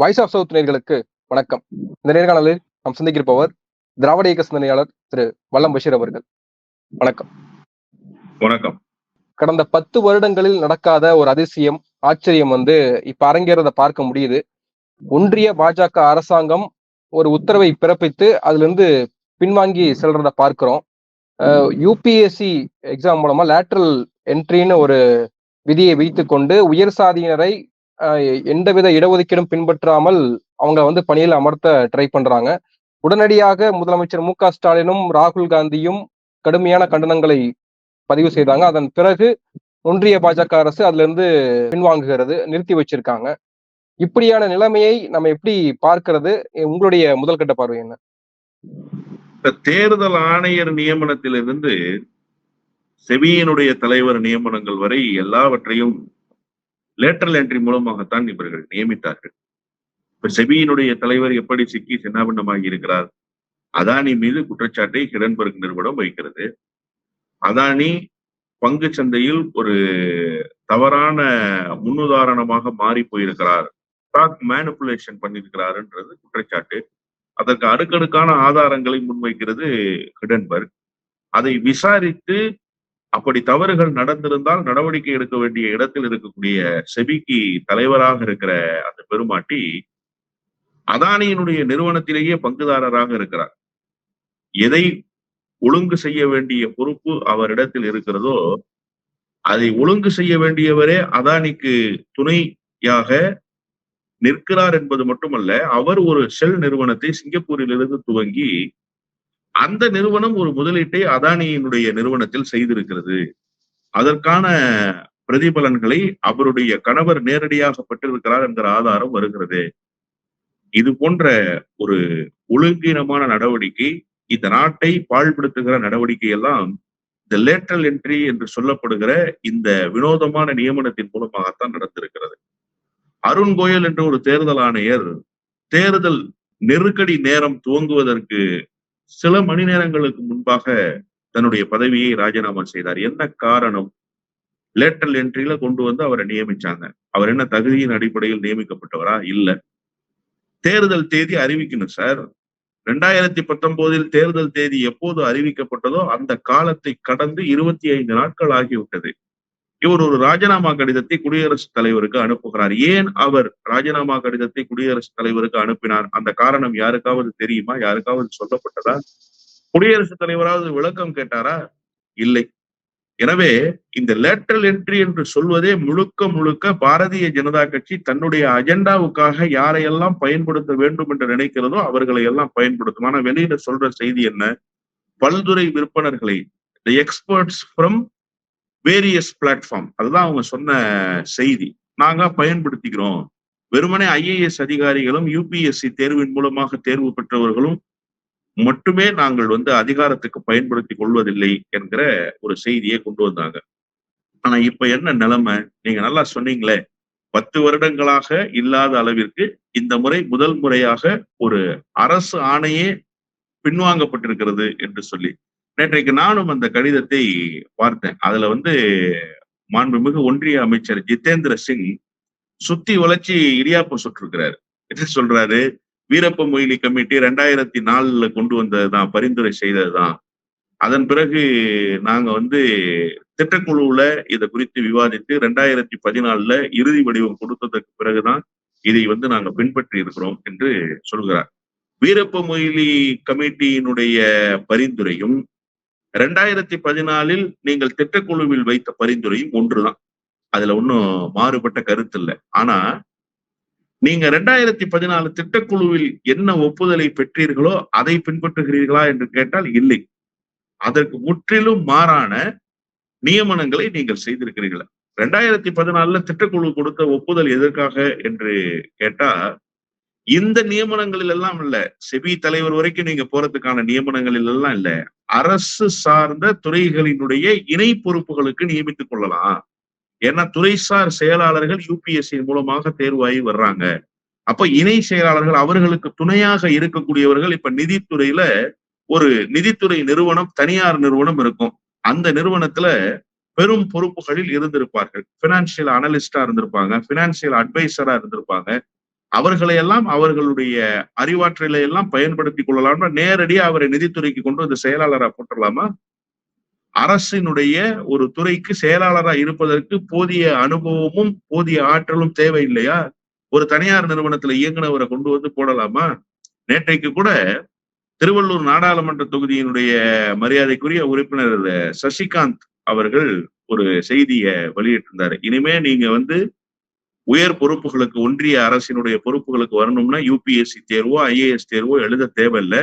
Voice of south நேயர்களுக்கு வணக்கம். இந்த நேர்காணலில் நாம் சந்திக்கிருப்பவர் திராவிட இயக்க சிந்தனையாளர் திரு வல்லம் பஷீர் அவர்கள். வணக்கம். வணக்கம். கடந்த 10 வருடங்களில் நடக்காத ஒரு அதிசயம், ஆச்சரியம் இப்ப அரங்கேறத பார்க்க முடியுது. ஒன்றிய பாஜக அரசாங்கம் ஒரு உத்தரவை பிறப்பித்து அதுல இருந்து பின்வாங்கி செல்றத பார்க்கிறோம். யூபிஎஸ்சி எக்ஸாம் மூலமா லேட்டரல் என்ட்ரின்னு ஒரு விதியை வைத்துக்கொண்டு உயர் சாதியினரை எந்தவித இடஒதுக்கீடும் பின்பற்றாமல் அவங்க பணியில் அமர்த்த ட்ரை பண்றாங்க. உடனடியாக முதலமைச்சர் மு க ஸ்டாலினும் ராகுல் காந்தியும் கடுமையான கண்டனங்களை பதிவு செய்தாங்க. அதன் பிறகு ஒன்றிய பாஜக அரசு அதுல இருந்து பின்வாங்குகிறது, நிறுத்தி வச்சிருக்காங்க. இப்படியான நிலைமையை நம்ம எப்படி பார்க்கிறது? உங்களுடைய முதல் கட்ட பார்வை என்ன? தேர்தல் ஆணையர் நியமனத்திலிருந்து செபியினுடைய தலைவர் நியமனங்கள் வரை எல்லாவற்றையும் லேட்டரல் என்ட்ரி மூலமாகத்தான் இவர்கள் நியமித்தார்கள். இப்ப செபியினுடைய தலைவர் எப்படி சிக்கி சின்னாபின்னமாகி இருக்கிறார்? அதானி மீது குற்றச்சாட்டை ஹிடன்பர்க் நிறுவனம் வைக்கிறது. அதானி பங்கு சந்தையில் ஒரு தவறான முன்னுதாரணமாக மாறி போயிருக்கிறார், ஸ்டாக் மேனிபுலேஷன் பண்ணியிருக்கிறாருன்றது குற்றச்சாட்டு. அதற்கு அடுக்கடுக்கான ஆதாரங்களை முன்வைக்கிறது ஹிடன்பர்க். அதை விசாரித்து அப்படி தவறுகள் நடந்திருந்தால் நடவடிக்கை எடுக்க வேண்டிய இடத்தில் இருக்கக்கூடிய செபிக்கு தலைவராக இருக்கிற அந்த பெருமாட்டி அதானியினுடைய நிறுவனத்திலேயே பங்குதாரராக இருக்கிறார். எதை ஒழுங்கு செய்ய வேண்டிய பொறுப்பு அவரிடத்தில் இருக்கிறதோ அதை ஒழுங்கு செய்ய வேண்டியவரே அதானிக்கு துணையாக நிற்கிறார் என்பது மட்டுமல்ல, அவர் ஒரு ஷெல் நிறுவனத்தை சிங்கப்பூரிலிருந்து துவங்கி அந்த நிறுவனம் ஒரு முதலீட்டை அதானியினுடைய நிறுவனத்தில் செய்திருக்கிறது. அதற்கான பிரதிபலன்களை அவருடைய கணவர் நேரடியாக பெற்றிருக்கிறார் என்கிற ஆதாரம் வருகிறது. இது போன்ற ஒரு ஒழுங்கீனமான நடவடிக்கை, இந்த நாட்டை பாழ்படுத்துகிற நடவடிக்கை எல்லாம் இந்த லேட்டரல் என்ட்ரி என்று சொல்லப்படுகிற இந்த வினோதமான நியமனத்தின் மூலமாகத்தான் நடந்திருக்கிறது. அருண் கோயல் என்ற ஒரு தேர்தல் ஆணையர் தேர்தல் நெருக்கடி நேரம் துவங்குவதற்கு சில மணி நேரங்களுக்கு முன்பாக தன்னுடைய பதவியை ராஜினாமா செய்தார். என்ன காரணம்? லேட்டரல் என்ட்ரியில கொண்டு வந்து அவரை நியமிச்சாங்க. அவர் என்ன தகுதியின் அடிப்படையில் நியமிக்கப்பட்டவரா? இல்ல. தேர்தல் தேதி அறிவிக்கணும் சார். 2019 தேர்தல் தேதி எப்போது அறிவிக்கப்பட்டதோ அந்த காலத்தை கடந்து 25 நாட்கள் ஆகிவிட்டது. இவர் ஒரு ராஜினாமா கடிதத்தை குடியரசுத் தலைவருக்கு அனுப்புகிறார். ஏன் அவர் ராஜினாமா கடிதத்தை குடியரசுத் தலைவருக்கு அனுப்பினார்? அந்த காரணம் யாருக்காவது தெரியுமா? யாருக்காவது சொல்லப்பட்டதா? குடியரசுத் தலைவராவது விளக்கம் கேட்டாரா? இல்லை. எனவே இந்த லேட்டரல் என்ட்ரி என்று சொல்வதே முழுக்க முழுக்க பாரதிய ஜனதா கட்சி தன்னுடைய அஜெண்டாவுக்காக யாரையெல்லாம் பயன்படுத்த வேண்டும் என்று நினைக்கிறதோ அவர்களை எல்லாம் பயன்படுத்தும். ஆனா வெளியில சொல்ற செய்தி என்ன? பல்துறை விற்பனர்களை, the experts from various platform, அதுதான் அவங்க சொன்ன செய்தி. நாங்க பயன்படுத்திக்கிறோம். வெறுமனே IAS அதிகாரிகளும் யூபிஎஸ்சி தேர்வின் மூலமாக தேர்வு பெற்றவர்களும் மட்டுமே நாங்கள் அதிகாரத்துக்கு பயன்படுத்தி கொள்வதில்லை என்கிற ஒரு செய்தியை கொண்டு வந்தாங்க. ஆனா இப்ப என்ன நிலைமை? நீங்க நல்லா சொன்னீங்களே, 10 வருடங்களாக இல்லாத அளவிற்கு இந்த முறை முதல் முறையாக ஒரு அரசு ஆணையே பின்வாங்கப்பட்டிருக்கிறது என்று சொல்லி நேற்றைக்கு நானும் அந்த கடிதத்தை பார்த்தேன். அதுல மாண்புமிகு ஒன்றிய அமைச்சர் ஜிதேந்திர சிங் சுத்தி வளைச்சி இடியாப்பம் சுட்டிருக்கிறாரு. என்ன சொல்றாரு? வீரப்ப மொய்லி கமிட்டி 2004 கொண்டு வந்ததுதான், பரிந்துரை செய்ததுதான். அதன் பிறகு நாங்க திட்டக்குழுவுல இதை குறித்து விவாதித்து 2014 இறுதி வடிவம் கொடுத்ததற்கு பிறகுதான் இதை நாங்க பின்பற்றி இருக்கிறோம் என்று சொல்கிறார். வீரப்ப மொய்லி கமிட்டியினுடைய பரிந்துரையும் 2014 நீங்கள் திட்டக்குழுவில் வைத்த பரிந்துரையும் ஒன்றுதான். அதுல ஒன்னும் மாறுபட்ட கருத்து இல்லை. ஆனா நீங்க 2014 திட்டக்குழுவில் என்ன ஒப்புதலை பெற்றீர்களோ அதை பின்பற்றுகிறீர்களா என்று கேட்டால் இல்லை. அதற்கு முற்றிலும் மாறான நியமனங்களை நீங்கள் செய்திருக்கிறீர்கள். 2014 திட்டக்குழு கொடுத்த ஒப்புதல் எதற்காக என்று கேட்டா, இந்த நியமனங்களில் எல்லாம் இல்ல, செபி தலைவர் வரைக்கும் நீங்க போறதுக்கான நியமனங்களில் எல்லாம் இல்ல, அரசு சார்ந்த துறைகளினுடைய இணை பொறுப்புகளுக்கு நியமித்துக் கொள்ளலாம். ஏன்னா துறைசார் செயலாளர்கள் யூபிஎஸ்சி மூலமாக தேர்வாகி வர்றாங்க. அப்ப இணை செயலாளர்கள், அவர்களுக்கு துணையாக இருக்கக்கூடியவர்கள், இப்ப நிதித்துறையில ஒரு நிதித்துறை நிறுவனம், தனியார் நிறுவனம் இருக்கும். அந்த நிறுவனத்துல பெரும் பொறுப்புகளில் இருந்திருப்பார்கள். பினான்சியல் அனலிஸ்டா இருந்திருப்பாங்க, பினான்சியல் அட்வைசரா இருந்திருப்பாங்க. அவர்களை எல்லாம் அவர்களுடைய அறிவாற்றலை எல்லாம் பயன்படுத்திக் கொள்ளலாம்னா நேரடியா அவரை நிதித்துறைக்கு கொண்டு வந்து செயலாளரா போட்டுடலாமா? அரசினுடைய ஒரு துறைக்கு செயலாளரா இருப்பதற்கு போதிய அனுபவமும் போதிய ஆற்றலும் தேவை இல்லையா? ஒரு தனியார் நிறுவனத்துல இயக்குனவரை கொண்டு வந்து போடலாமா? நேற்றைக்கு கூட திருவள்ளூர் நாடாளுமன்ற தொகுதியினுடைய மரியாதைக்குரிய உறுப்பினர் சசிகாந்த் அவர்கள் ஒரு செய்தியை வெளியிட்டிருந்தாரு. இனிமே நீங்க வந்து உயர் பொறுப்புகளுக்கு, ஒன்றிய அரசினுடைய பொறுப்புகளுக்கு வரணும்னா யூபிஎஸ்சி தேர்வோ ஐஏஎஸ் தேர்வோ எழுத தேவையில்ல.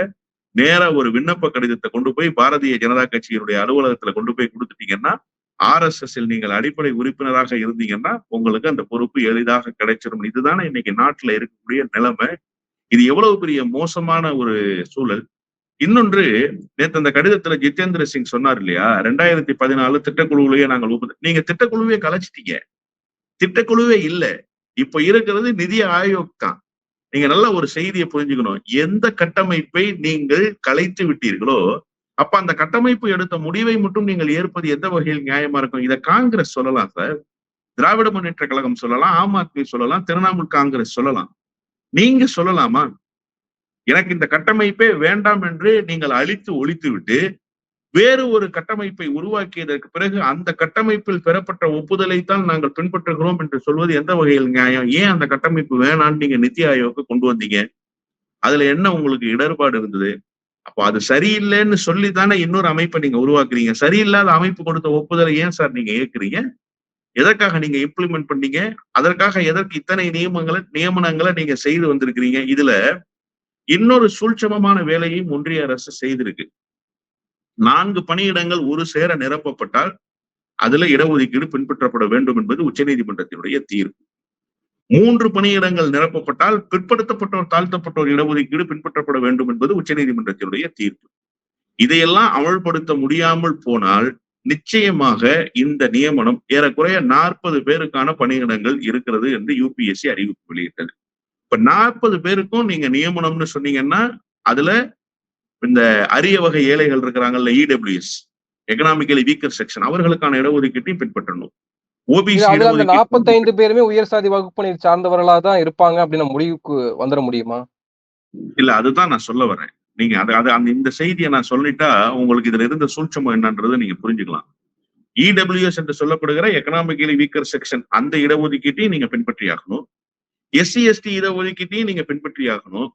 நேரா ஒரு விண்ணப்ப கடிதத்தை கொண்டு போய் பாரதிய ஜனதா கட்சியினுடைய அலுவலகத்துல கொண்டு போய் கொடுத்துட்டீங்கன்னா, RSS நீங்கள் அடிப்படை உறுப்பினராக இருந்தீங்கன்னா உங்களுக்கு அந்த பொறுப்பு எளிதாக கிடைச்சிடும். இதுதானே இன்னைக்கு நாட்டுல இருக்கக்கூடிய நிலைமை. இது எவ்வளவு பெரிய மோசமான ஒரு சூழல். இன்னொன்று, நேற்று அந்த கடிதத்துல ஜிதேந்திர சிங் சொன்னார் இல்லையா, 2014 திட்டக்குழுவிலேயே நாங்கள் நீங்க திட்டக்குழுவே கலைச்சிட்டீங்க. திட்டக்குழுவே இல்ல. இப்ப இருக்கிறது நிதி ஆயோக் தான். நீங்க நல்ல ஒரு செய்தியை புரிஞ்சுக்கணும். எந்த கட்டமைப்பை நீங்கள் கலைத்து விட்டீர்களோ, அப்ப அந்த கட்டமைப்பு எடுத்த முடிவை மட்டும் நீங்கள் ஏற்பது எந்த வகையில் நியாயமா இருக்கும்? இத காங்கிரஸ் சொல்லலாம் சார், திராவிட முன்னேற்ற கழகம் சொல்லலாம், ஆம் ஆத்மி சொல்லலாம், திரிணாமுல் காங்கிரஸ் சொல்லலாம். நீங்க சொல்லலாமா? எனக்கு இந்த கட்டமைப்பே வேண்டாம் என்று நீங்கள் அழித்து ஒழித்து விட்டு வேறு ஒரு கட்டமைப்பை உருவாக்கியதற்கு பிறகு அந்த கட்டமைப்பில் பெறப்பட்ட ஒப்புதலைத்தான் நாங்கள் பின்பற்றுகிறோம் என்று சொல்வது எந்த வகையில் நியாயம்? ஏன் அந்த கட்டமைப்பு வேணான்னு நீங்க நித்தி ஆயோக்கு கொண்டு வந்தீங்க? அதுல என்ன உங்களுக்கு இடர்பாடு இருந்தது? அப்போ அது சரியில்லைன்னு சொல்லித்தானே இன்னொரு அமைப்பை நீங்க உருவாக்குறீங்க. சரியில்லாத அமைப்பு கொடுத்த ஒப்புதலை ஏன் சார் நீங்க ஏற்கிறீங்க? எதற்காக நீங்க இம்ப்ளிமெண்ட் பண்ணீங்க? அதற்காக எதற்கு இத்தனை நியமனங்களை நீங்க செய்து வந்திருக்கிறீங்க? இதுல இன்னொரு சூழ்ச்சமமான வேலையும் ஒன்றிய அரசு செய்திருக்கு. 4 பணியிடங்கள் ஒரு சேர நிரப்பப்பட்டால் அதுல இடஒதுக்கீடு பின்பற்றப்பட வேண்டும் என்பது உச்சநீதிமன்றத்தினுடைய தீர்ப்பு. 3 பணியிடங்கள் நிரப்பப்பட்டால் பிற்படுத்தப்பட்டோர், தாழ்த்தப்பட்டோர் இடஒதுக்கீடு பின்பற்றப்பட வேண்டும் என்பது உச்சநீதிமன்றத்தினுடைய தீர்ப்பு. இதையெல்லாம் அமல்படுத்த முடியாமல் போனால் நிச்சயமாக இந்த நியமனம் ஏறக்குறைய 40 பேருக்கான பணியிடங்கள் இருக்கிறது என்று யூபிஎஸ்சி அறிவிப்பு வெளியிட்டது. இப்ப 40 பேருக்கும் நீங்க நியமனம்னு சொன்னீங்கன்னா அதுல இந்த அரிய வகை ஏழைகள் இருக்கிறாங்கல்ல, இடபிள்யூஎஸ், எக்கனாமிக்கலி வீக்கர் செக்ஷன், அவர்களுக்கான இடஒதுக்கீட்டையும் பின்பற்றணும். ஓபிசி அதுல அந்த 45 பேருமே உயர் சாதி வகுப்பினை சார்ந்தவர்களா தான் இருப்பாங்க அப்படின்னு முடிவுக்கு வந்துட முடியுமா? இல்ல, அதுதான் நான் சொல்ல வரேன். நீங்க அந்த இந்த செய்தியை நான் சொல்லிட்டா உங்களுக்கு இதுல இருந்த சூட்சமம் என்னன்றதை நீங்க புரிஞ்சுக்கலாம். இடபிள்யூஎஸ் என்று சொல்லப்படுகிற எக்கனாமிக்கலி வீக்கர் செக்ஷன் அந்த இடஒதுக்கீட்டையும் நீங்க பின்பற்றி ஆகணும். எஸ்சி எஸ்டி இடஒதுக்கீட்டையும் நீங்க பின்பற்றி ஆகணும்.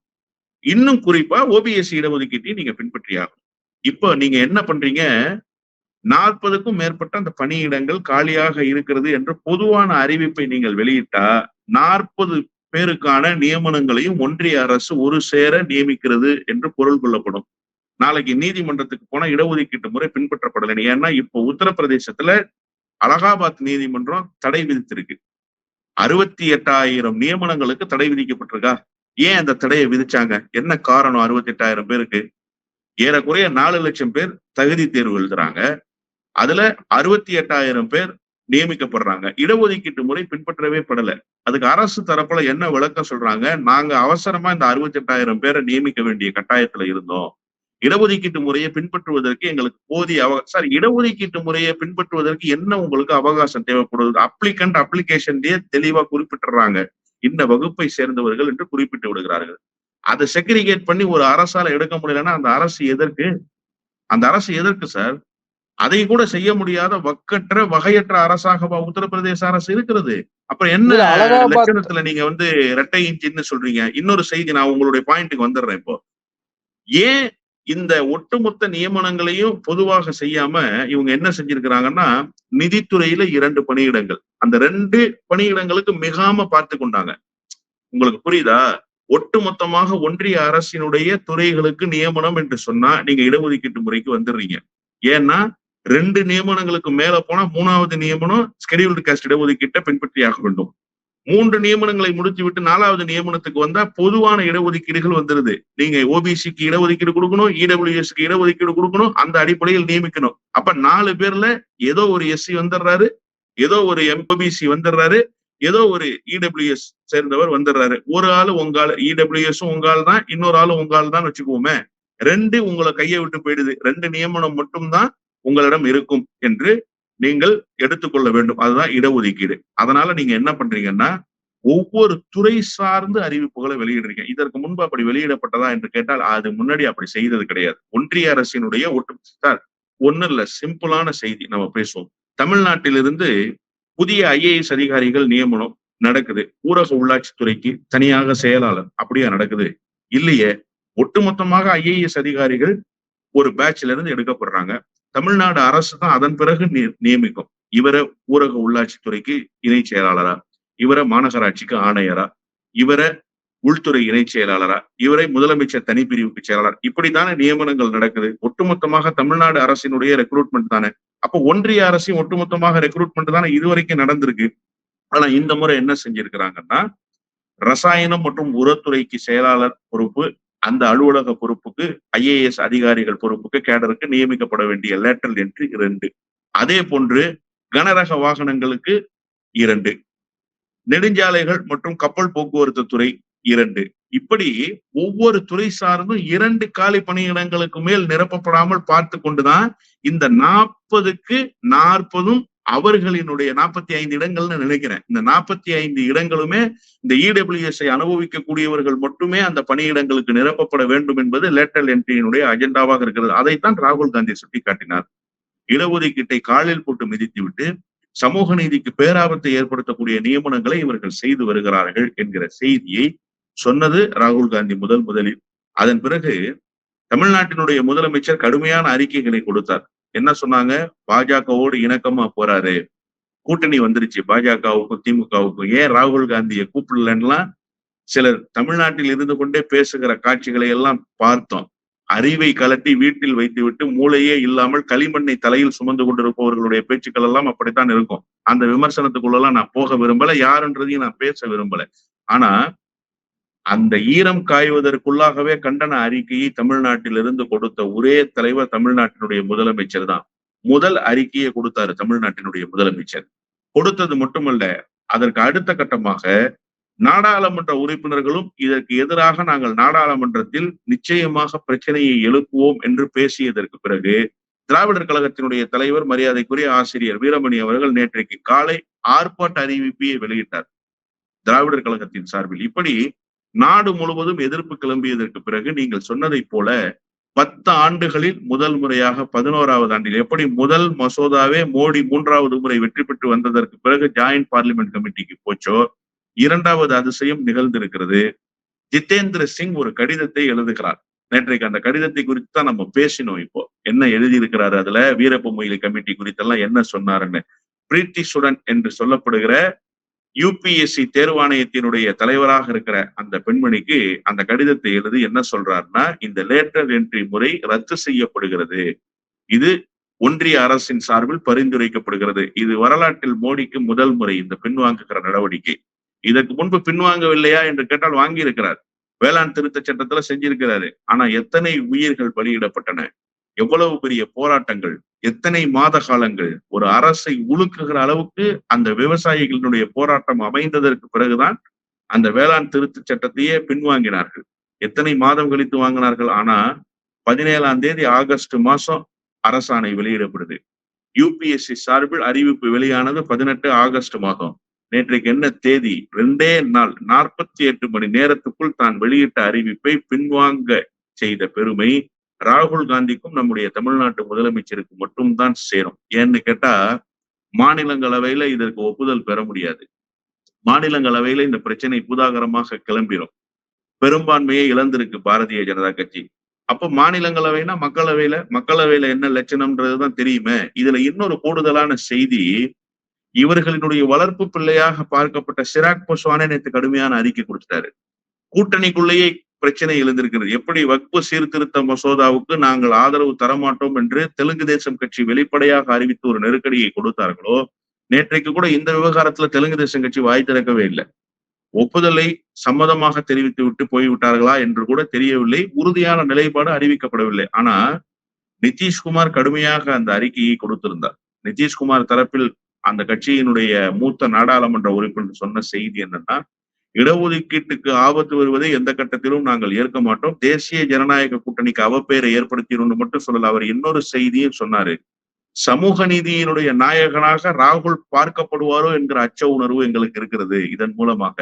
இன்னும் குறிப்பா ஓபிஎஸ்சி இடஒதுக்கீட்டையும் நீங்க பின்பற்றி ஆகணும். இப்போ நீங்க என்ன பண்றீங்க? 40க்கும் மேற்பட்ட அந்த பணியிடங்கள் காலியாக இருக்கிறது என்ற பொதுவான அறிவிப்பை நீங்கள் வெளியிட்டா 40 பேருக்கான நியமனங்களையும் ஒன்றிய அரசு ஒரு சேர நியமிக்கிறது என்று பொருள் கொள்ளப்படும். நாளைக்கு நீதிமன்றத்துக்கு போனா இடஒதுக்கீட்டு முறை பின்பற்றப்படலை. ஏன்னா இப்போ உத்தரப்பிரதேசத்துல அலகாபாத் நீதிமன்றம் தடை விதித்திருக்கு. 68,000 நியமனங்களுக்கு தடை விதிக்கப்பட்டிருக்கா? ஏன் அந்த தடையை விதிச்சாங்க? என்ன காரணம்? 68,000 பேருக்கு ஏறக்குறைய 4 லட்சம் பேர் தகுதி தேர்வு எழுதுறாங்க. அதுல 68,000 பேர் நியமிக்கப்படுறாங்க. இடஒதுக்கீட்டு முறை பின்பற்றவே படல. அதுக்கு அரசு தரப்புல என்ன விளக்கம் சொல்றாங்க? நாங்க அவசரமா இந்த 68,000 பேரை நியமிக்க வேண்டிய கட்டாயத்துல இருந்தோம். இடஒதுக்கீட்டு முறையை பின்பற்றுவதற்கு எங்களுக்கு போதிய சார், இடஒதுக்கீட்டு முறையை பின்பற்றுவதற்கு என்ன உங்களுக்கு அவகாசம் தேவைப்படுது? அப்ளிகேஷன்லயே தெளிவா குறிப்பிட்டுறாங்க, இந்த வகுப்பை சேர்ந்தவர்கள் என்று குறிப்பிட்டு விடுகிறார்கள். அதை செக்ரிகேட் பண்ணி ஒரு அரசால எடுக்க முடியலன்னா அந்த அரசு எதற்கு? அந்த அரசு எதற்கு சார்? அதை கூட செய்ய முடியாத வக்கற்ற வகையற்ற அரசாக உத்தரப்பிரதேச அரசு இருக்கிறது. அப்புறம் என்ன லட்சணத்துல நீங்க வந்து இரட்டை இன்ஜின்னு சொல்றீங்க? இன்னொரு செய்தி, நான் உங்களுடைய பாயிண்ட்டுக்கு வந்துடுறேன். இப்போ ஏன் இந்த ஒட்டுமொத்த நியமனங்களையும் பொதுவாக செய்யாம இவங்க என்ன செஞ்சிருக்கிறாங்கன்னா, நிதித்துறையில 2 பணியிடங்கள், அந்த 2 பணியிடங்களுக்கு மிகாம பார்த்து கொண்டாங்க. உங்களுக்கு புரியுதா? ஒட்டுமொத்தமாக ஒன்றிய அரசினுடைய துறைகளுக்கு நியமனம் என்று சொன்னா நீங்க இடஒதுக்கீட்டு முறைக்கு வந்துடுறீங்க. ஏன்னா 2 நியமனங்களுக்கு மேல போனா 3வது நியமனம் ஸ்கெடியூல்டு காஸ்ட் இடஒதுக்கீட்டை பின்பற்றியாக வேண்டும். 3 நியமனங்களை முடிச்சு விட்டு 4வது நியமனத்துக்கு வந்தா பொதுவான இடஒதுக்கீடுகள் வந்துருது. நீங்க ஓபிசிக்கு இடஒதுக்கீடு கொடுக்கணும், இடபிள்யூஎஸ்க்கு இடஒதுக்கீடு கொடுக்கணும், அந்த அடிப்படையில் நியமிக்கணும். அப்ப 4 பேர்ல ஏதோ ஒரு எஸ்சி வந்துடுறாரு, ஏதோ ஒரு ஓபிசி வந்துடுறாரு, ஏதோ ஒரு இடபிள்யூஎஸ் சேர்ந்தவர் வந்துடுறாரு. ஒரு ஆளு உங்கால், இடபிள்யூஎஸும் உங்கால் தான், இன்னொரு ஆளு உங்கால் தான் வச்சுக்குவோமே. 2 உங்களை கையை விட்டு போயிடுது. 2 நியமனம் மட்டும்தான் உங்களிடம் இருக்கும் என்று நீங்கள் எடுத்துக்கொள்ள வேண்டும். அதுதான் இடஒதுக்கீடு. அதனால நீங்க என்ன பண்றீங்கன்னா, ஒவ்வொரு துறை சார்ந்து அறிவிப்புகளை வெளியிடுறீங்க. இதற்கு முன்பு அப்படி வெளியிடப்பட்டதா என்று கேட்டால் அது முன்னாடி அப்படி செய்தது கிடையாது. ஒன்றிய அரசினுடைய சார் ஒண்ணும் இல்ல, சிம்பிளான செய்தி நம்ம பேசுவோம். தமிழ்நாட்டிலிருந்து புதிய IAS அதிகாரிகள் நியமனம் நடக்குது. ஊரக உள்ளாட்சித்துறைக்கு தனியாக செயலாளர் அப்படியா நடக்குது? இல்லையே. ஒட்டுமொத்தமாக IAS அதிகாரிகள் ஒரு பேட்ச்ல இருந்து எடுக்கப்படுறாங்க. தமிழ்நாடு அரசு தான் அதன் பிறகு நியமிக்கும். இவரை ஊரக உள்ளாட்சித்துறைக்கு இணை செயலாளரா, இவரை மாநகராட்சிக்கு ஆணையரா, இவரை உள்துறை இணை செயலாளரா, இவரை முதலமைச்சர் தனிப்பிரிவுக்கு செயலாளர், இப்படித்தானே நியமனங்கள் நடக்குது. ஒட்டுமொத்தமாக தமிழ்நாடு அரசினுடைய ரெக்ரூட்மெண்ட் தானே. அப்ப ஒன்றிய அரசின் ஒட்டுமொத்தமாக ரெக்ரூட்மெண்ட் தானே இதுவரைக்கும் நடந்திருக்கு. ஆனா இந்த முறை என்ன செஞ்சிருக்கிறாங்கன்னா, ரசாயனம் மற்றும் உரத்துறைக்கு செயலாளர் பொறுப்பு, அந்த அலுவலக பொறுப்புக்கு IAS அதிகாரிகள் பொறுப்புக்கு கேடருக்கு நியமிக்கப்பட வேண்டிய லேட்டரல் என்ட்ரி 2. அதே போன்று கனரக வாகனங்களுக்கு 2, நெடுஞ்சாலைகள் மற்றும் கப்பல் போக்குவரத்து துறை 2. இப்படி ஒவ்வொரு துறை சார்ந்தும் 2 காலி பணியிடங்களுக்கு மேல் நிரப்பப்படாமல் பார்த்து கொண்டுதான் இந்த 40க்கு 40 அவர்களினுடைய 45 இடங்கள்னு நினைக்கிறேன். இந்த 45 இடங்களுமே இந்த EWS-ஐ அனுபவிக்கக்கூடியவர்கள் மட்டுமே அந்த பணியிடங்களுக்கு நிரப்பப்பட வேண்டும் என்பது லேட்டரல் என்ட்ரியினுடைய அஜெண்டாவாக இருக்கிறது. அதைத்தான் ராகுல் காந்தி சுட்டிக்காட்டினார். இடஒதுக்கீட்டை காலில் போட்டு மிதித்துவிட்டு சமூக நீதிக்கு பேராபத்தை ஏற்படுத்தக்கூடிய நியமனங்களை இவர்கள் செய்து வருகிறார்கள் என்கிற செய்தியை சொன்னது ராகுல் காந்தி முதலில். அதன் பிறகு தமிழ்நாட்டினுடைய முதலமைச்சர் கடுமையான அறிக்கைகளை கொடுத்தார். என்ன சொன்னாங்க? பாஜகவோடு இணக்கமா போறாரு, கூட்டணி வந்துருச்சு பாஜகவுக்கும் திமுகவுக்கும், ஏன் ராகுல் காந்தியை கூப்பிடலன்னா சிலர் தமிழ்நாட்டில் இருந்து கொண்டே பேசுகிற காட்சிகளை எல்லாம் பார்த்தோம். அறிவை கலட்டி வீட்டில் வைத்துவிட்டு மூளையே இல்லாமல் களிமண்ணை தலையில் சுமந்து கொண்டிருப்பவர்களுடைய பேச்சுக்கள் எல்லாம் அப்படித்தான் இருக்கும். அந்த விமர்சனத்துக்குள்ளெல்லாம் நான் போக விரும்பல, யாருன்றதையும் நான் பேச விரும்பல. ஆனா அந்த ஈரம் காய்வதற்குள்ளாகவே கண்டன அறிக்கையை தமிழ்நாட்டிலிருந்து கொடுத்த ஒரே தலைவர் தமிழ்நாட்டினுடைய முதலமைச்சர் தான். முதல் அறிக்கையை கொடுத்தாரு தமிழ்நாட்டினுடைய முதலமைச்சர். கொடுத்தது மட்டுமல்ல, அதற்கு அடுத்த கட்டமாக நாடாளுமன்ற உறுப்பினர்களும் இதற்கு எதிராக நாங்கள் நாடாளுமன்றத்தில் நிச்சயமாக பிரச்சனையை எழுப்புவோம் என்று பேசியதற்கு பிறகு திராவிடர் கழகத்தினுடைய தலைவர் மரியாதைக்குரிய ஆசிரியர் வீரமணி அவர்கள் நேற்றைக்கு காலை ஆர்ப்பாட்ட அறிவிப்பையை வெளியிட்டார் திராவிடர் கழகத்தின் சார்பில். இப்படி நாடு முழுவதும் எதிர்ப்பு கிளம்பியதற்கு பிறகு நீங்கள் சொன்னதை போல 10 ஆண்டுகளில் முதல் முறையாக 11வது ஆண்டில் எப்படி முதல் மசோதாவே மோடி 3வது முறை வெற்றி பெற்று வந்ததற்கு பிறகு ஜாயிண்ட் பார்லிமெண்ட் கமிட்டிக்கு போச்சோ, 2வது அதிசயம் நிகழ்ந்திருக்கிறது. ஜிதேந்திர சிங் ஒரு கடிதத்தை எழுதுகிறார். நேற்றைக்கு அந்த கடிதத்தை குறித்து தான் நம்ம பேசினோம். இப்போ என்ன எழுதியிருக்கிறாரு, அதுல வீரப்ப மொய்லி கமிட்டி குறித்தெல்லாம் என்ன சொன்னாருன்னு. பிரீத்தி சுடன் என்று சொல்லப்படுகிற UPSC தேர்வாணையத்தினுடைய தலைவராக இருக்கிற அந்த பெண்மணிக்கு அந்த கடிதத்தை எழுதி என்ன சொல்றாருன்னா, இந்த லேட்டரல் என்ட்ரி முறை ரத்து செய்யப்படுகிறது, இது ஒன்றிய அரசின் சார்பில் பரிந்துரைக்கப்படுகிறது. இது வரலாற்றில் மோடிக்கு முதல் முறை இந்த பின்வாங்குகிற நடவடிக்கை. இதற்கு முன்பு பின்வாங்கவில்லையா என்று கேட்டால் வாங்கி இருக்கிறார். வேளாண் திருத்த சட்டத்துல செஞ்சிருக்கிறாரு. ஆனா எத்தனை உயிர்கள் பலியிடப்பட்டன, எவ்வளவு பெரிய போராட்டங்கள், எத்தனை மாத காலங்கள், ஒரு அரசை உலுக்குகிற அளவுக்கு அந்த விவசாயிகளுடைய போராட்டம் அமைந்ததற்கு பிறகுதான் அந்த வேளாண் திருத்த சட்டத்தையே பின்வாங்கினார்கள். எத்தனை மாதம் கழித்து வாங்கினார்கள். ஆனா 17ஆம் தேதி ஆகஸ்ட் மாசம் அரசாணை வெளியிடப்படுது. UPSC சார்பில் அறிவிப்பு வெளியானது 18 ஆகஸ்ட் மாதம். நேற்றைக்கு என்ன தேதி? 2 நாள் 48 மணி நேரத்துக்குள் தான் வெளியிட்ட அறிவிப்பை பின்வாங்க செய்த பெருமை ராகுல் காந்திக்கும் நம்முடைய தமிழ்நாட்டு முதலமைச்சருக்கு மட்டும்தான் சேரும். ஏன்னு கேட்டா மாநிலங்களவையில இதற்கு ஒப்புதல் பெற முடியாது. மாநிலங்களவையில இந்த பிரச்சனை பூதாகரமாக கிளம்பிடும். பெரும்பான்மையை இழந்திருக்கு பாரதிய ஜனதா கட்சி. அப்ப மாநிலங்களவைனா மக்களவையில என்ன லட்சணம்ன்றதுதான் தெரியுமே. இதுல இன்னொரு கூடுதலான செய்தி, இவர்களினுடைய வளர்ப்பு பிள்ளையாக பார்க்கப்பட்ட சிராக் பஸ்வானே நேற்று கடுமையான அறிக்கை கொடுத்துட்டாரு. கூட்டணிக்குள்ளேயே பிரச்சனை எழுந்திருக்கிறது. எப்படி வக்பு சீர்திருத்த மசோதாவுக்கு நாங்கள் ஆதரவு தரமாட்டோம் என்று தெலுங்கு தேசம் கட்சி வெளிப்படையாக அறிவித்து ஒரு நெருக்கடியை கொடுத்தார்களோ, நேற்றைக்கு கூட இந்த விவகாரத்துல தெலுங்கு தேசம் கட்சி வாய் திறக்கவே இல்லை. ஒப்புதலை சம்மதமாக தெரிவித்து விட்டு போய்விட்டார்களா என்று கூட தெரியவில்லை. உறுதியான நிலைப்பாடு அறிவிக்கப்படவில்லை. ஆனா நிதிஷ்குமார் கடுமையாக அந்த அறிக்கையை கொடுத்திருந்தார். நிதிஷ்குமார் தரப்பில் அந்த கட்சியினுடைய மூத்த நாடாளுமன்ற உறுப்பினர் சொன்ன செய்தி என்னன்னா, இடஒதுக்கீட்டுக்கு ஆபத்து வருவதை எந்த கட்டத்திலும் நாங்கள் ஏற்க மாட்டோம், தேசிய ஜனநாயக கூட்டணிக்கு அவப்பெயரை ஏற்படுத்திடும் மட்டும் சொல்லல. அவர் இன்னொரு செய்தியும் சொன்னாரு. சமூக நீதியினுடைய நாயகனாக ராகுல் பார்க்கப்படுவாரோ என்கிற அச்ச உணர்வு எங்களுக்கு இருக்கிறது. இதன் மூலமாக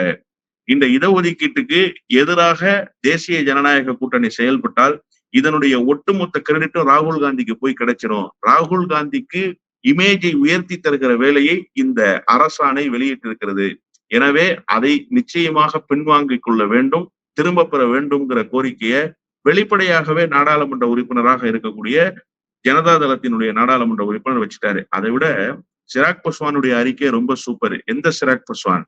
இந்த இடஒதுக்கீட்டுக்கு எதிராக தேசிய ஜனநாயக கூட்டணி செயல்பட்டால் இதனுடைய ஒட்டுமொத்த கிரெடிட்டும் ராகுல் காந்திக்கு போய் கிடைச்சிடும். ராகுல் காந்திக்கு இமேஜை உயர்த்தி தருகிற வேலையை இந்த அரசாணை வெளியிட்டிருக்கிறது. எனவே அதை நிச்சயமாக பின்வாங்கிக் கொள்ள வேண்டும், திரும்ப பெற வேண்டும்ங்கிற கோரிக்கையை வெளிப்படையாகவே நாடாளுமன்ற உறுப்பினராக இருக்கக்கூடிய ஜனதா தளத்தினுடைய நாடாளுமன்ற உறுப்பினர் வச்சுட்டாரு. அதை விட சிராக் பஸ்வானுடைய அறிக்கை ரொம்ப சூப்பர். எந்த சிராக் பஸ்வான்?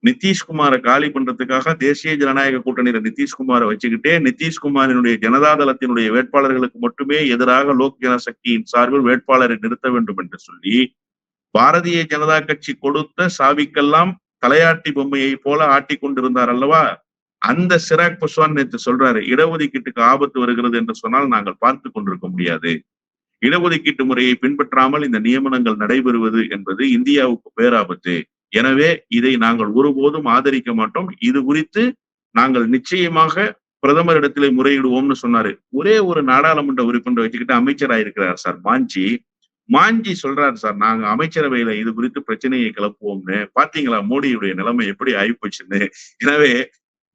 நிதிஷ்குமாரை காலி பண்றதுக்காக தேசிய ஜனநாயக கூட்டணியில நிதிஷ்குமாரை வச்சுக்கிட்டே நிதிஷ்குமாரினுடைய ஜனதா தளத்தினுடைய வேட்பாளர்களுக்கு மட்டுமே எதிராக லோக் ஜனசக்தியின் சார்பில் வேட்பாளரை நிறுத்த வேண்டும் என்று சொல்லி பாரதிய ஜனதா கட்சி கொடுத்த சாவிக்கெல்லாம் தலையாட்டி பொம்மையை போல ஆட்டி கொண்டிருந்தார் அல்லவா? அந்த சிராக் பஸ்வான் நேற்று சொல்றாரு, இடஒதுக்கீட்டுக்கு ஆபத்து வருகிறது என்று சொன்னால் நாங்கள் பார்த்து கொண்டிருக்க முடியாது. இடஒதுக்கீட்டு முறையை பின்பற்றாமல் இந்த நியமனங்கள் நடைபெறுவது என்பது இந்தியாவுக்கு பேராபத்து. எனவே இதை நாங்கள் ஒருபோதும் ஆதரிக்க மாட்டோம். இது குறித்து நாங்கள் நிச்சயமாக பிரதமரிடத்திலே முறையிடுவோம்னு சொன்னாரு. ஒரே ஒரு நாடாளுமன்ற உறுப்பினர் வச்சுக்கிட்டு அமைச்சராயிருக்கிறார் சார் மாஞ்சி சொல்றாரு, சார் நாங்க அமைச்சரவையில இது குறித்து பிரச்சனையை கிளப்புவோம்னு. பாத்தீங்களா மோடியுடைய நிலைமை எப்படி ஆயிப்போச்சுன்னு? எனவே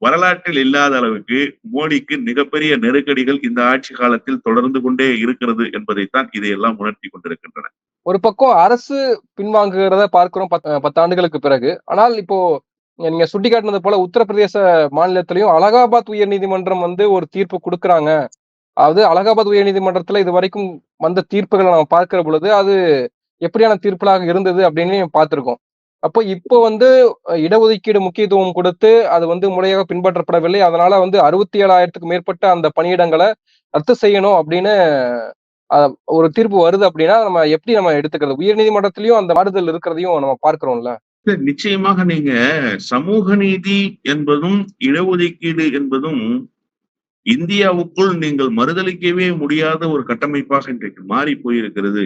வரலாற்றில் இல்லாத அளவுக்கு மோடிக்கு மிகப்பெரிய நெருக்கடிகள் இந்த ஆட்சி காலத்தில் தொடர்ந்து கொண்டே இருக்கிறது என்பதைத்தான் இதையெல்லாம் உணர்த்தி கொண்டிருக்கின்றன. ஒரு பக்கம் அரசு பின்வாங்குகிறத பார்க்கிறோம் 10 ஆண்டுகளுக்கு பிறகு. ஆனால் இப்போ நீங்க சுட்டிக்காட்டினது போல உத்தரப்பிரதேச மாநிலத்திலையும் அலகாபாத் உயர் நீதிமன்றம் ஒரு தீர்ப்பு கொடுக்குறாங்க. அதாவது அலகாபாத் உயர் நீதிமன்றத்துல இது வரைக்கும் வந்த தீர்ப்புகளை நம்ம பார்க்கிற பொழுது அது எப்படியான தீர்ப்புகளாக இருந்தது அப்படின்னு பார்த்திருக்கோம். அப்போ இப்போ இடஒதுக்கீடு முக்கியத்துவம் கொடுத்து அது முறையாக பின்பற்றப்படவில்லை. அதனால 67,000க்கும் மேற்பட்ட அந்த பணியிடங்களை ரத்து செய்யணும் அப்படின்னு ஒரு தீர்ப்பு வருது அப்படின்னா நம்ம எப்படி எடுத்துக்கிறது? உயர் நீதிமன்றத்திலயும் அந்த மாறுதல் இருக்கிறதையும் நம்ம பார்க்கிறோம்ல. நிச்சயமாக நீங்க சமூக நீதி என்பதும் இடஒதுக்கீடு என்பதும் இந்தியாவுக்குள் நீங்கள் மறுதளிக்கவே முடியாத ஒரு கட்டமைப்பாக இன்றைக்கு மாறி போயிருக்கிறது.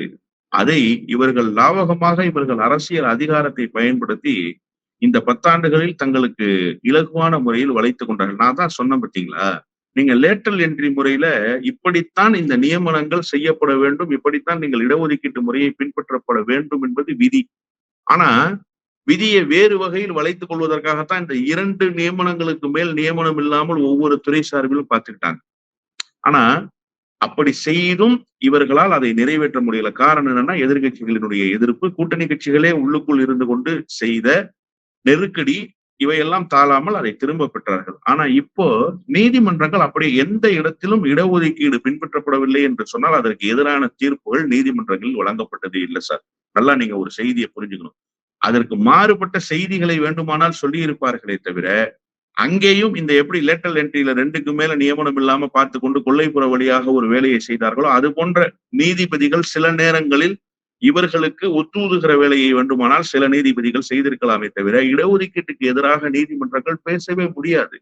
அதை இவர்கள் லாவகமாக இவர்கள் அரசியல் அதிகாரத்தை பயன்படுத்தி இந்த 10 ஆண்டுகளில் தங்களுக்கு இலகுவான முறையில் வளைத்துக் கொண்டார்கள். நான் தான் சொன்னேன் பார்த்தீங்களா, நீங்க லேட்டரல் என்ட்ரி முறையில இப்படித்தான் இந்த நியமனங்கள் செய்யப்பட வேண்டும், இப்படித்தான் நீங்கள் இடஒதுக்கீட்டு முறையை பின்பற்றப்பட வேண்டும் என்பது விதி. ஆனா விதியை வேறு வகையில் வளைத்துக் கொள்வதற்காகத்தான் இந்த 2 நியமனங்களுக்கு மேல் நியமனம் இல்லாமல் ஒவ்வொரு துறை சார்பிலும் பார்த்துக்கிட்டாங்க. ஆனா அப்படி செய்தும் இவர்களால் அதை நிறைவேற்ற முடியல. காரணம் என்னன்னா எதிர்கட்சிகளினுடைய எதிர்ப்பு, கூட்டணி கட்சிகளே உள்ளுக்குள் இருந்து கொண்டு செய்த நெருக்கடி, இவையெல்லாம் தாழாமல் அதை திரும்ப பெற்றார்கள். ஆனா இப்போ நீதிமன்றங்கள் அப்படி எந்த இடத்திலும் இடஒதுக்கீடு பின்பற்றப்படவில்லை என்று சொன்னால் அதற்கு எதிரான தீர்ப்புகள் நீதிமன்றங்களில் வழங்கப்பட்டதே இல்லை சார். நல்லா நீங்க ஒரு செய்தியை புரிஞ்சுக்கணும். அதற்கு மாறுபட்ட செய்திகளை வேண்டுமானால் சொல்லி இருப்பார்களே தவிர அங்கேயும் இந்த எப்படி லேட்டரல் என்ட்ரியில 2க்கு மேல நியமனம் இல்லாம பார்த்து கொண்டு கொள்ளைப்புற வழியாக ஒரு வேலையை செய்தார்களோ அது போன்ற நீதிபதிகள் சில நேரங்களில் இவர்களுக்கு ஒத்துதுகிற வேலையை வேண்டுமானால் சில நீதிபதிகள் செய்திருக்கலாமே தவிர இடஒதுக்கீட்டுக்கு எதிராக நீதிமன்றங்கள் பேசவே முடியாது.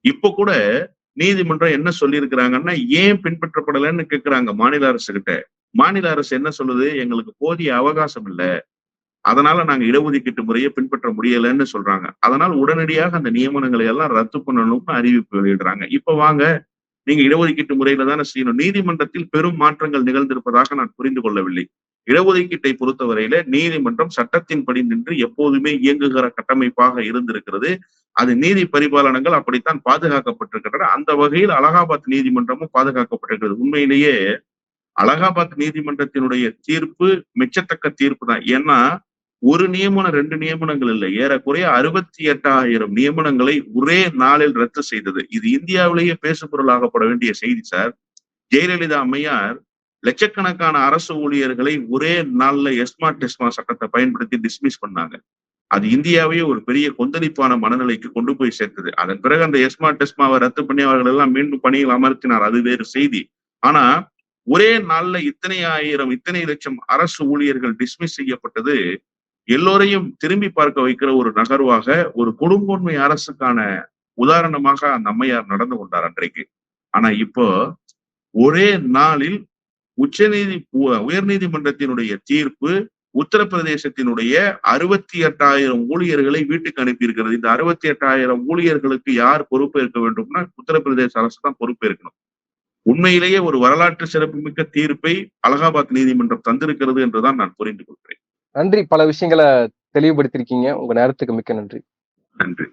இப்ப கூட நீதிமன்றம் என்ன சொல்லியிருக்கிறாங்கன்னா, ஏன் பின்பற்றப்படலைன்னு கேட்கிறாங்க மாநில அரசு கிட்ட. மாநில அரசு என்ன சொல்லுது, எங்களுக்கு போதிய அவகாசம் இல்லை, அதனால நாங்க இடஒதுக்கீட்டு முறையை பின்பற்ற முடியலன்னு சொல்றாங்க. அதனால் உடனடியாக அந்த நியமனங்களை எல்லாம் ரத்து பண்ணணும்னு அறிவிப்பு வெளியிடுறாங்க. இப்ப வாங்க, நீங்க இடஒதுக்கீட்டு முறையில தானே செய்யணும். நீதிமன்றத்தில் பெரும் மாற்றங்கள் நிகழ்ந்திருப்பதாக நான் புரிந்து கொள்ளவில்லை. இடஒதுக்கீட்டை பொறுத்தவரையில நீதிமன்றம் சட்டத்தின்படி நின்று எப்போதுமே இயங்குகிற கட்டமைப்பாக இருந்திருக்கிறது. அது நீதி பரிபாலனங்கள் அப்படித்தான் பாதுகாக்கப்பட்டிருக்கின்றன. அந்த வகையில் அலகாபாத் நீதிமன்றமும் பாதுகாக்கப்பட்டிருக்கிறது. உண்மையிலேயே அலகாபாத் நீதிமன்றத்தினுடைய தீர்ப்பு மெச்சத்தக்க தீர்ப்பு தான். ஏன்னா ஒரு நியமனம் 2 நியமனங்கள் இல்லை, ஏறக்குறைய 68,000 நியமனங்களை ஒரே நாளில் ரத்து செய்தது. இது இந்தியாவிலேயே பேசு பொருளாகப்பட வேண்டிய செய்தி சார். ஜெயலலிதா அம்மையார் லட்சக்கணக்கான அரசு ஊழியர்களை ஒரே நாள்ல எஸ்மா டெஸ்மா சட்டத்தை பயன்படுத்தி டிஸ்மிஸ் பண்ணாங்க. அது இந்தியாவையே ஒரு பெரிய கொந்தளிப்பான மனநிலைக்கு கொண்டு போய் சேர்த்தது. அதன் பிறகு அந்த எஸ்மா டெஸ்மாவை ரத்து பண்ணி அவர்கள் எல்லாம் மீண்டும் பணியில் அமர்த்தினார், அது வேறு செய்தி. ஆனா ஒரே நாள்ல இத்தனை லட்சம் அரசு ஊழியர்கள் டிஸ்மிஸ் செய்யப்பட்டது எல்லோரையும் திரும்பி பார்க்க வைக்கிற ஒரு நகர்வாக, ஒரு கொடுங்கோன்மை அரசுக்கான உதாரணமாக அந்த அம்மையார் நடந்து கொண்டார் அன்றைக்கு. ஆனா இப்போ ஒரே நாளில் உயர்நீதிமன்றத்தினுடைய தீர்ப்பு உத்தரப்பிரதேசத்தினுடைய 68,000 ஊழியர்களை வீட்டுக்கு அனுப்பி இருக்கிறது. இந்த 68,000 ஊழியர்களுக்கு யார் பொறுப்பேற்க வேண்டும்னா உத்தரப்பிரதேச அரசு தான் பொறுப்பேற்கணும். உண்மையிலேயே ஒரு வரலாற்று சிறப்புமிக்க தீர்ப்பை அலகாபாத் நீதிமன்றம் தந்திருக்கிறது என்றுதான் நான் புரிந்து கொள்கிறேன். நன்றி. பல விஷயங்களை தெளிவுபடுத்திருக்கீங்க. உங்க நேரத்துக்கு மிக்க நன்றி. நன்றி.